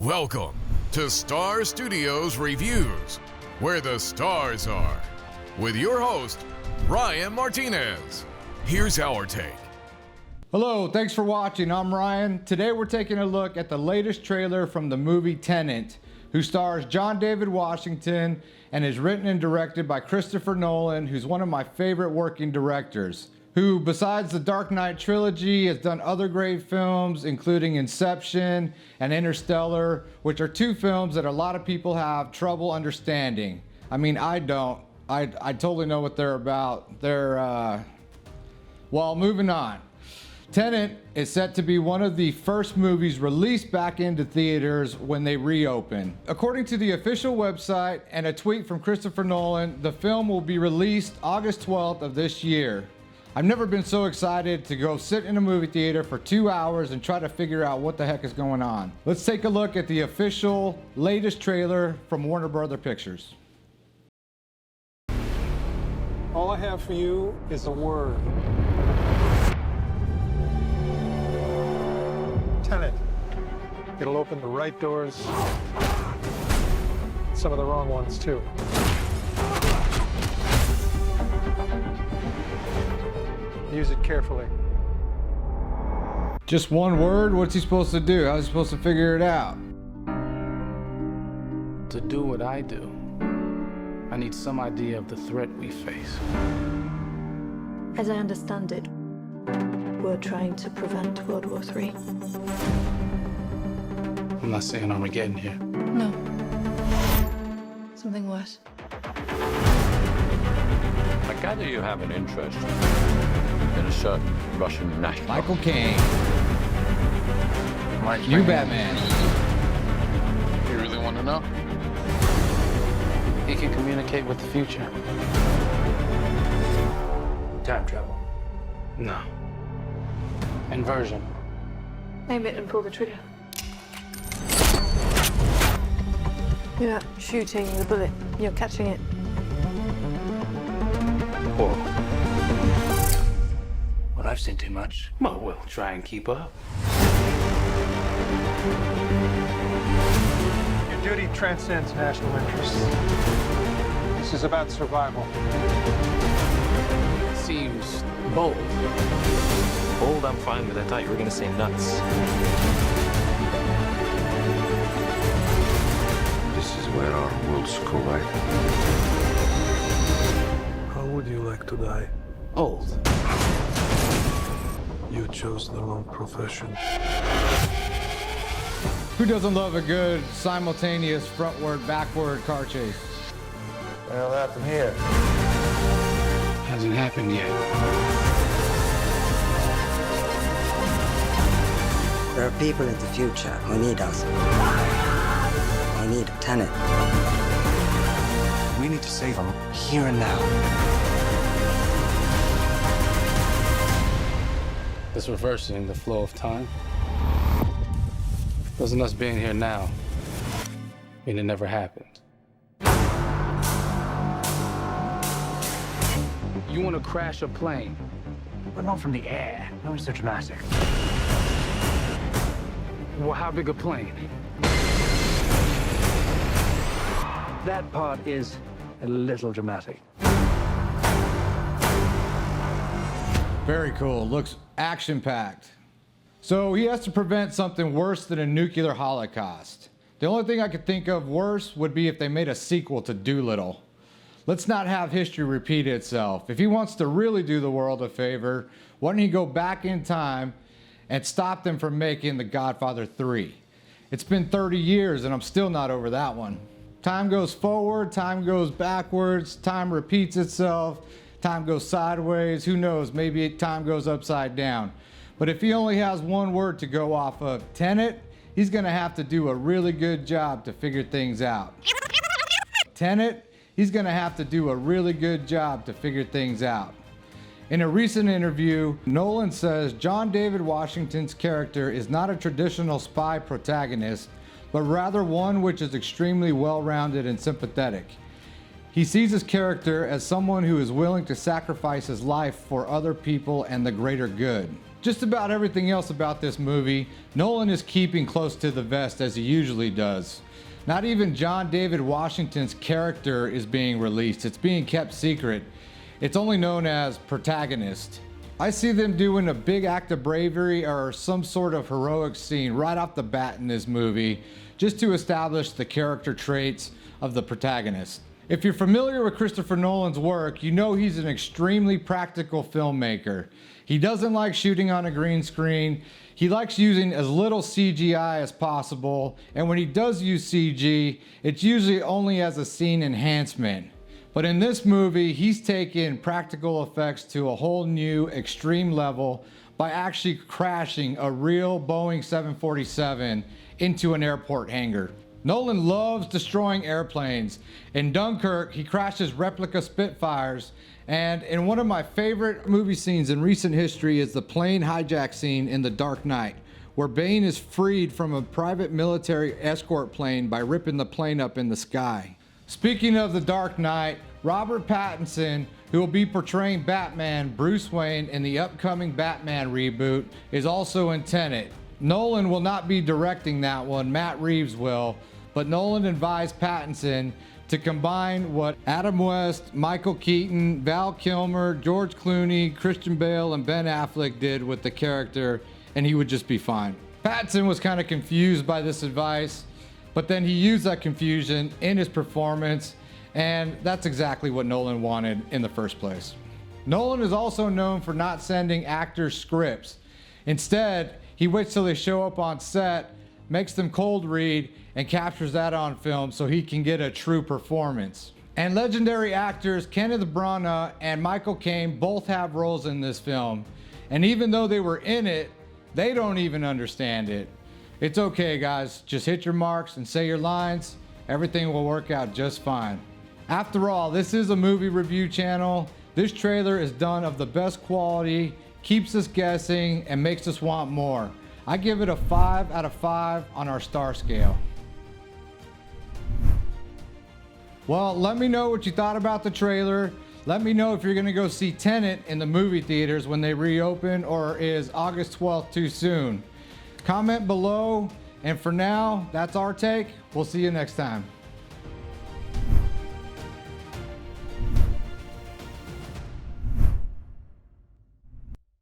Welcome to Star Studios Reviews, where the stars are, with your host, Ryan Martinez. Here's our take. Hello, thanks for watching. I'm Ryan. Today we're taking a look at the latest trailer from the movie Tenet, who stars John David Washington and is written and directed by Christopher Nolan, who's one of my favorite working directors, who, besides the Dark Knight trilogy, has done other great films, including Inception and Interstellar, which are two films that a lot of people have trouble understanding. I mean, I don't. I totally know what they're about. Well, moving on. Tenet is set to be one of the first movies released back into theaters when they reopen. According to the official website and a tweet from Christopher Nolan, the film will be released August 12th of this year. I've never been so excited to go sit in a movie theater for 2 hours and try to figure out what the heck is going on. Let's take a look at the official latest trailer from Warner Bros. Pictures. All I have for you is a word. Tenet. It'll open the right doors, some of the wrong ones too. Use it carefully. Just one word? What's he supposed to do? How's he supposed to figure it out? To do what I do, I need some idea of the threat we face. As I understand it, we're trying to prevent World War III. I'm not saying Armageddon here. No. Something worse. I gather you have an interest in a certain Russian national. Michael Caine. You Batman. You really want to know? He can communicate with the future. Time travel. No. Inversion. Aim it and pull the trigger. You're not shooting the bullet, you're catching it. Whoa. Well, I've seen too much. Well, we'll try and keep up. Your duty transcends national interests. This is about survival. Seems bold. Bold, I'm fine with. I thought you were gonna say nuts. This is where our worlds collide. How would you like to die? Old. You chose the wrong profession. Who doesn't love a good simultaneous frontward-backward car chase? Well, happened here. Hasn't happened yet. There are people in the future who need us. I need a Tenet. We need to save them here and now. This reversing the flow of time. Doesn't us being here now mean it never happened? You want to crash a plane? But not from the air. No, it's so dramatic. Well, how big a plane? That part is a little dramatic. Very cool. Looks action-packed. So he has to prevent something worse than a nuclear holocaust. The only thing I could think of worse would be if they made a sequel to Doolittle. Let's not have history repeat itself. If he wants to really do the world a favor, why don't he go back in time and stop them from making The Godfather 3? It's been 30 years and I'm still not over that one. Time goes forward, time goes backwards, time repeats itself, time goes sideways, who knows, maybe time goes upside down. But if he only has one word to go off of, Tenet, he's gonna have to do a really good job to figure things out. Tenet, he's gonna have to do a really good job to figure things out. In a recent interview, Nolan says John David Washington's character is not a traditional spy protagonist, but rather one which is extremely well-rounded and sympathetic. He sees his character as someone who is willing to sacrifice his life for other people and the greater good. Just about everything else about this movie, Nolan is keeping close to the vest as he usually does. Not even John David Washington's character is being released. It's being kept secret. It's only known as protagonist. I see them doing a big act of bravery or some sort of heroic scene right off the bat in this movie, just to establish the character traits of the protagonist. If you're familiar with Christopher Nolan's work, you know he's an extremely practical filmmaker. He doesn't like shooting on a green screen. He likes using as little CGI as possible, and when he does use CG, it's usually only as a scene enhancement. But in this movie, he's taken practical effects to a whole new extreme level by actually crashing a real Boeing 747 into an airport hangar. Nolan loves destroying airplanes. In Dunkirk, he crashes replica Spitfires, and in one of my favorite movie scenes in recent history is the plane hijack scene in The Dark Knight, where Bane is freed from a private military escort plane by ripping the plane up in the sky. Speaking of The Dark Knight, Robert Pattinson, who will be portraying Batman Bruce Wayne in the upcoming Batman reboot, is also in Tenet. Nolan will not be directing that one, Matt Reeves will, but Nolan advised Pattinson to combine what Adam West, Michael Keaton, Val Kilmer, George Clooney, Christian Bale, and Ben Affleck did with the character, and he would just be fine. Pattinson was kind of confused by this advice, but then he used that confusion in his performance, and that's exactly what Nolan wanted in the first place. Nolan is also known for not sending actors scripts. Instead, he waits till they show up on set, makes them cold read, and captures that on film so he can get a true performance. And legendary actors Kenneth Branagh and Michael Caine both have roles in this film. And even though they were in it, they don't even understand it. It's okay, guys. Just hit your marks and say your lines. Everything will work out just fine. After all, this is a movie review channel. This trailer is done of the best quality, keeps us guessing, and makes us want more. I give it a 5 out of 5 on our star scale. Well, let me know what you thought about the trailer. Let me know if you're gonna go see Tenet in the movie theaters when they reopen, or is August 12th too soon? Comment below, and for now, that's our take. We'll see you next time.